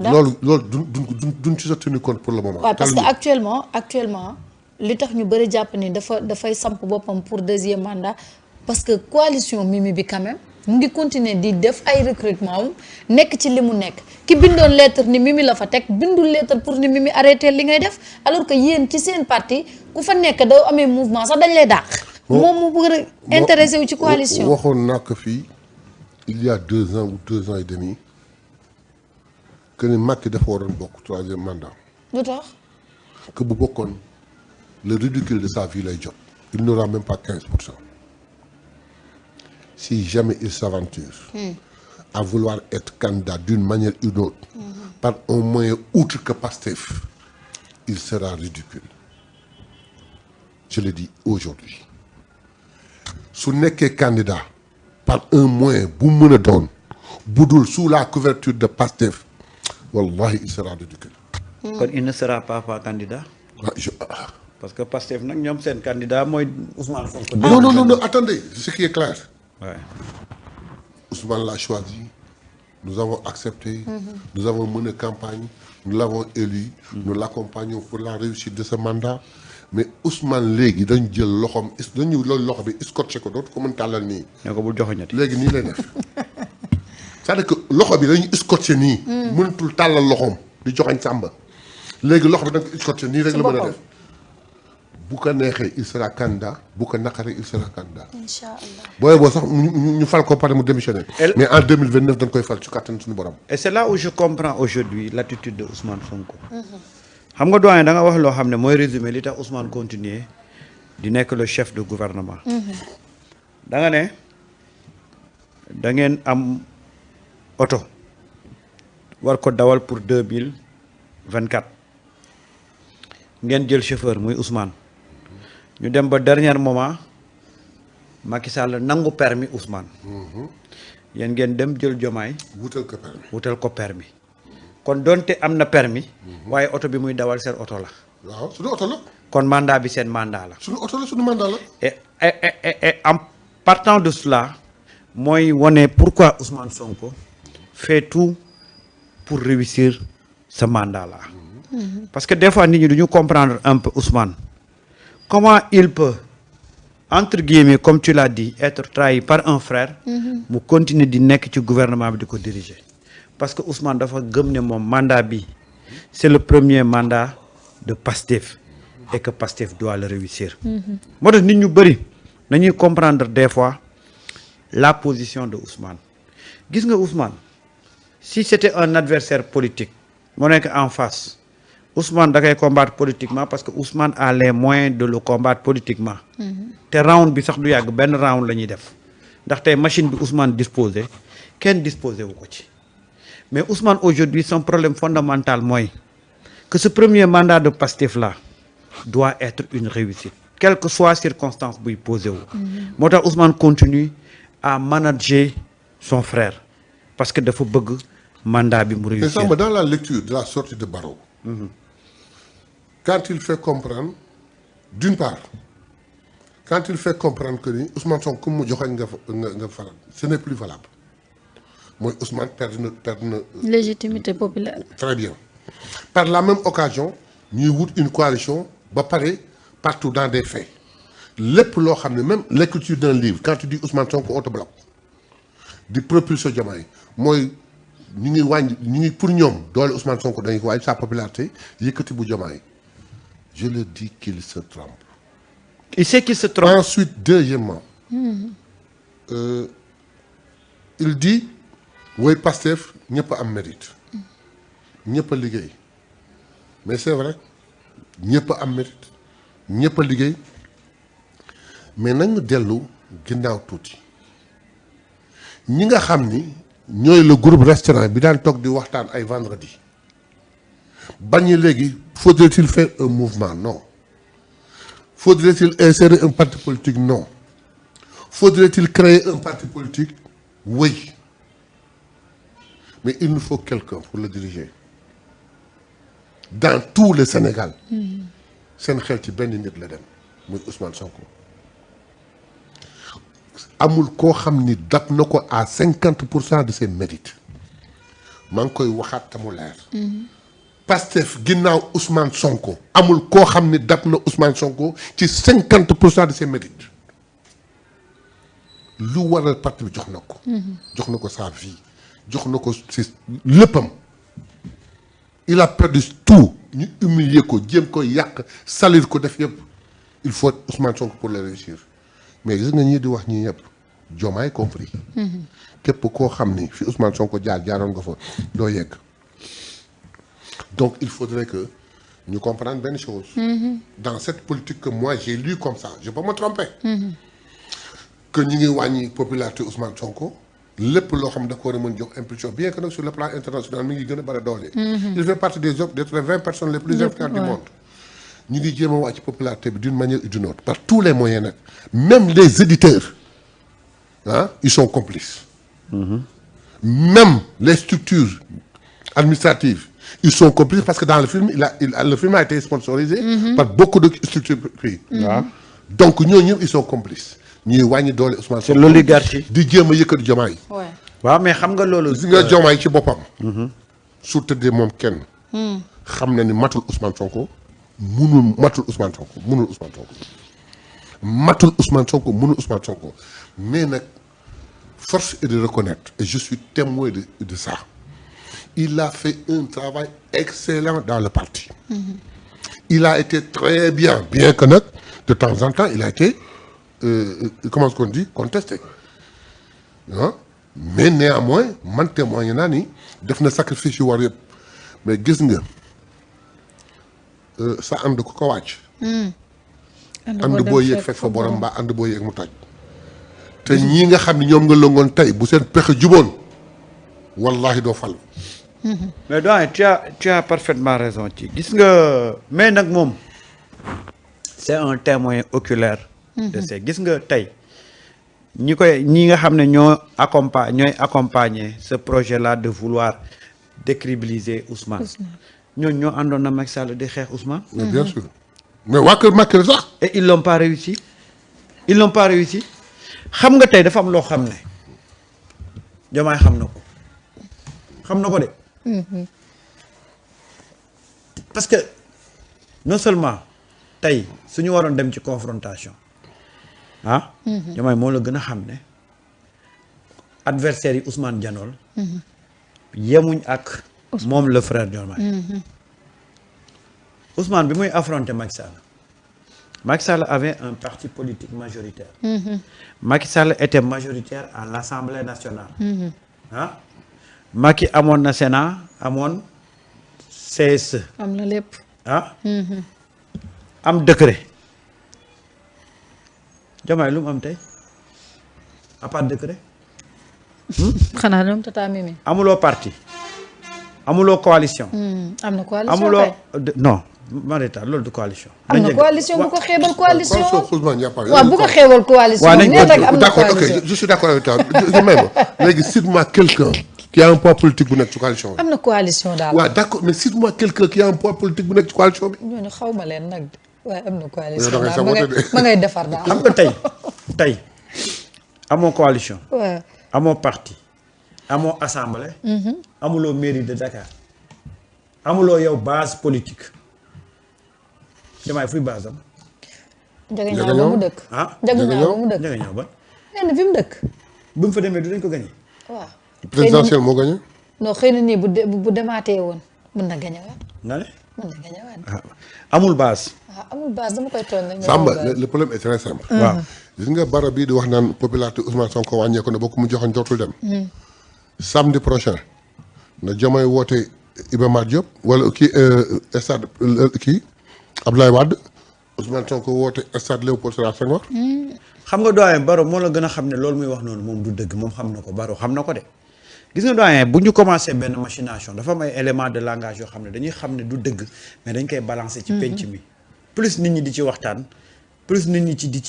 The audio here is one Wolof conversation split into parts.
loolu duñ ci sa tenir compte pour le moment. waaw parce que actuellement li tax ñu bëri jàpp ni dafay samp boppam pour deuxième mandat parce que coalition Mimi bi quand même mu ngi continuer di def ay recrutement nekk ci li mu nekk ki bindoon lettre ni Mimi la fa teg bindul lettre pour ni Mimi arrêté li ngay def alors que yéen ci seen parti ku fa nekk doo amee mouvement sax dañ lay dàq. moom mu bëgg a intéressé wu ci coalition. waxoon naa ko fii il y a 2 ans ou 2 ans et demi que ni Macky dafa waroon bokk 3e mandat. lu tax. que bu bokkoon le ridicule de sa vie lay jot. il n'aura même pas 15%. Si jamais il s'aventure à vouloir être candidat d'une manière ou d'une autre, par un moyen outre que Pastef, il sera ridicule. Je le dis aujourd'hui. Su nekkee candidat par un moyen bu mën a doon bu dul sous la couverture de Pastef, wallahi il sera ridicule. kon il ne sera pas candidat. Parce que Pastef nag ñoom seen candidat mooy Ousmane Sonko. Non, attendez, ce qui est clair. Ouais. Ousmane l'a choisi, nous avons accepté, nous avons mené campagne, nous l'avons élu, nous l'accompagnons pour la réussite de ce mandat. Mais Ousmane léegi dañu jël loxoom dañu loolu loxo bi scotché ko dootu ko mën tàllal nii. ne ko bul joxoñati. léegi nii lay def c'est-à-dire que loxo bi dañu scotché nii. mënatul tàllal loxoom di joxoñ sàmba. léegi loxo bi da nga ko scotché nii rek la mën a def. bu ko neexee il sera candidat bu ko naqaree il sera candidat. incha allah boo sax ñu fal ko pare mu démissionné. mais en 2029 dañ koy fal ci kàttan suñu borom. Et c'est là où je comprends aujourd'hui l'attitude de Ousmane Sonko. xam nga doyen da nga wax loo xam ne mooy résumé li tax Ousmane continuer di nekk le chef de gouvernement. da nga ne da ngeen am oto war ko dawal pour 2024 ngeen jël chauffeur muy Ousmane. ñu dem ba dernier moment Macky Sall nangu permis Ousmane. yéen ngeen dem jël Diomaye. wutal ko permis kon donte am na permis. waaye oto bi muy dawal seen oto la. waaw suñu oto la. kon mandat bi seen mandat la. suñu oto la suñu mandat la. et en partant de cela mooy wane pourquoi Ousmane Sonko fait tout pour réussir ce mandat là. Parce que des fois nit ñi duñu comprendre un peu Ousmane. Comment il peut, entre guillemets, comme tu l'as dit, être trahi par un frère, mu continuer di nekk ci gouvernement bi di ko diriger. Parce que Ousmane dafa gëm ne moom mandat bi c'est le premier mandat de Pastef et que Pastef doit le réussir. moo tax nit ñu bëri nañuy comprendre des fois la position de Ousmane. Gis nga Ousmane si c'était un adversaire politique moo nekk en face. Ousmane da koy combattre politiquement parce que Ousmane a les moyens de le combattre politiquement. te round bi sax du yàgg benn round la ñuy def ndax tey machine bi Ousmane disposé kenn disposé wu ko ci. mais Ousmane aujourd'hui son problème fondamental mooy que ce premier mandat de Pastef là doit être une réussite quelle que soit circonstance buy posé wu. moo tax Ousmane continue à manager son frère parce que dafa bëgg mandat bi mu réussir. Mais dans la lecture de la sortie de Barrow. Quand il fait comprendre, d'une part, quand il fait comprendre que ni Ousmane Sonko comme mu joxoñ nga faral ce n'est plus valable mooy Ousmane perd na légitimité populaire. Très bien. Par la même occasion ñuy wut une coalition ba pare partout dans des faits lépp loo xam ne même l'écriture d'un livre quand tu dis Ousmane Sonko on te bloque di propulser Diomaye mooy ñu ngi pour ñoom doole Ousmane Sonko dañuy ko wàññi sa popularité yëkkati bu Diomaye je le dis qu'il se trompe. Il sait qu'il se trompe. Ensuite, deuxièmement, il dit oui Pastef ñëpp am mérite ñëpp a liggéey mais c'est vrai ñëpp am mérite ñëpp a liggéey mais nañu dellu ginnaaw tuuti ñi nga xam ni ñooy le groupe restaurant bi daan toog di waxtaan ay vendredi bañ léegi faudrait-il faire un mouvement? Non. Faudrait-il insérer un parti politique? Non. Faudrait-il créer un parti politique? Oui. Mais il nous faut quelqu'un pour le diriger. Dans tout le Sénégal. seen xel ci benn nit la dem muy Ousmane Sonko. amul koo xam ni dab na ko à 50% de ses mérites. maa ngi koy waxaat te mu leer. Pastef ginnaaw Ousmane Sonko amul koo xam ne dab na Ousmane Sonko ci 50% de ses mérites lu waral parti bi jox na ko. jox na ko sa vie jox na ko si léppam. il a perdu tout ñu humilier ko jéem ko yàq salir ko def yëpp il faut Ousmane Sonko pour le réussir mais gis nga ñii di wax ñii yëpp Diomaye compris. képp koo xam ni fi Ousmane Sonko jaaroon nga fa doo yegg. Donc il faudrait que nous comprenions bien une chose. Dans cette politique que moi j'ai lu comme ça, je ne vais pas me tromper. Que nous avons une popularité Ousmane Sonko, le plus long d'accord impulsion, bien que sur le plan international, nous avons il fait partie des 20 personnes les plus influentes du monde. Nous avons une popularité d'une manière ou d'une autre, par tous les moyens. Même les éditeurs, hein, ils sont complices. Même les structures administratives, ils sont complices parce que dans le film, le film a été sponsorisé par beaucoup de structures privées. Donc, ils sont complices. C'est l'oligarchie. Di jéem a yëkkati Diomaye. waaw mais xam nga loolu. gis nga Diomaye ci boppam. su tëddee moom kenn. xam na ni matul Ousmane Sonko. matul Ousmane Sonko munul Ousmane Sonko. matul Ousmane Sonko munul Ousmane Sonko mais nag force est de reconnaître et je suis témoin de ça. Il a fait un travail excellent dans le parti. Il a été très bien que de temps en temps, il a été, comment est-ce qu'on dit, contesté. Hein? Mais néanmoins, man témoigne naa ni def na sacrifice yu war yëpp mais gis nga sa ànd ku ko wàcc. ànd boo yéeg fekk fa borom mbaa ànd boo yéeg mu toj. te ñii nga xam ne ñoom nga lëngoon tey bu seen pexe juboon wallahi doo fal. mais doyen tu as parfaitement raison ci gis nga mais nag moom c'est un témoin oculaire de ces gis nga tey ñi nga xam ne ñooy accompagner ce projet là de vouloir décrédibiliser Ousmane ñooñu ñoo àndoon na Macky Sall di xeex Ousmane. mais bien sûr mais waa kër Macky sax. et ils l'ont pas réussi xam nga tey dafa am loo xam ne Diomaye xam na ko de. parce que non seulement tey suñu waroon dem ci confrontation Diomaye moo la gën a xam ne adversaire yi Ousmane Janool yemuñ ak moom le frère Diomaye. Ousmane bi muy affronter Macky Sall avait un parti politique majoritaire. Macky Sall était majoritaire à l'Assemblée nationale. Macky amoon na Sénat amoon CSE. am na lépp. am décret. Diomaye lu mu am tey à part décret. xanaa ñoom tata Mimi. amuloo parti. amuloo coalition. am na coalition amuloo non Marita loolu du coalition. am na coalition bu ko xeebal coalition. waaw bu ko xeebal coalition. waaw nañ ko d'accord ok je suis d'accord avec toi léegi cite-moi quelqu'un qui a un poids politique bu nekk ci coalition bi. am na coalition daal. waaw d'accord mais cite-moi quelqu'un qui a un poids politique bu nekk ci coalition bi. ñooñu xaw ma leen nag waaye am na coalition da ngay daal ma ngay defar daal. xam nga tey amoo coalition. waaw amoo parti. amoo assemblée. amuloo mairie de Dakar. amuloo yow base politique. Diomaye fuy base am. Njagañaaw ba mu dëkk. Njagañaaw ba mu dëkk. Njagañaaw ba. nee na fi mu dëkk. bu mu fa demee du dañ ko gagné. waaw. présidentiel moo gagné. non xëy na nii bu demaatee woon mën na gañewaat. nga ne. mën na gañewaat. amul base. amul base dama koy toll nag. Samba le problème est très simple. waaw gis nga bara bii di wax naan popularité Ousmane Sonko wàññeeku na ba ku mu joxoon jotul dem. samedi prochain na Diomaye woote Iba Mar Diop wala kii stade kii Abdoulaye Wade Ousmane Sonko woote stade Léopold Sédar Senghor. xam nga doyen Baro moo la gën a xam ne loolu muy wax noonu moom du dëgg moom xam na ko Baro xam na ko de. gis nga doyen bu ñu commencé benn machination dafa am ay éléments de langage yoo xam ne dañuy xam ne du dëgg mais dañ koy balancer ci penc mi. plus nit ñi di ci waxtaan plus nit ñi di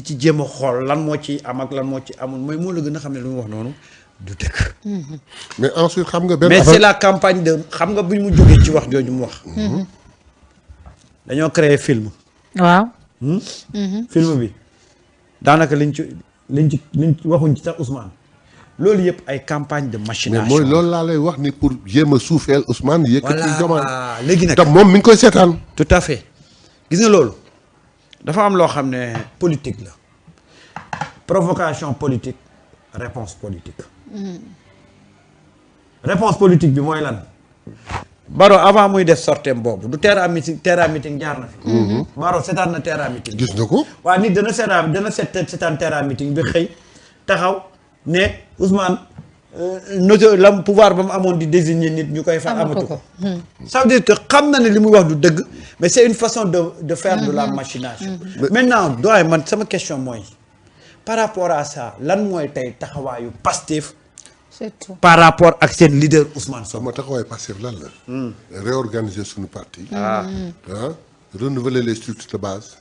ci jéem a xool lan moo ci am ak lan moo ci amul mooy moo la gën a xam ne lu mu wax noonu du dëgg. mais ensuite xam nga benn mais c'est la campagne de xam nga bu mu jógee ci wax jooju mu wax. dañoo créer film. waaw. film bi daanaka liñ ci waxuñ ci sax Ousmane loolu yëpp ay campagne de mais machination. mooy loolu laa lay wax ni pour jéem a suufeel Ousmane yëkkati Diomaye. voilà léegi nag te moom mi ngi koy seetaan. tout à fait gis nga loolu dafa am loo xam ne politique la provocation politique réponse politique. réponse politique bi mooy lan. Baro avant muy def sorteem boobu du terrain meeting jaar na fi. Baro seetaan na terrain meeting. gis na ko. waaw nit dana seetaan terrain meeting bi xëy taxaw ne Ousmane noto la pouvoir ba mu amoon di désigner nit ñu koy fa amatu ko. ça veut dire que xam na ne li muy wax du dëgg mais c'est une façon de faire de la machination. maintenant doy man sama question mooy par rapport à ça lan mooy tey taxawaayu Pastef. c'est tout. par rapport ak seen leader Ousmane Sonko. sama taxawaay Pastef lan la. réorganiser suñu parti. renouveler les structures de base.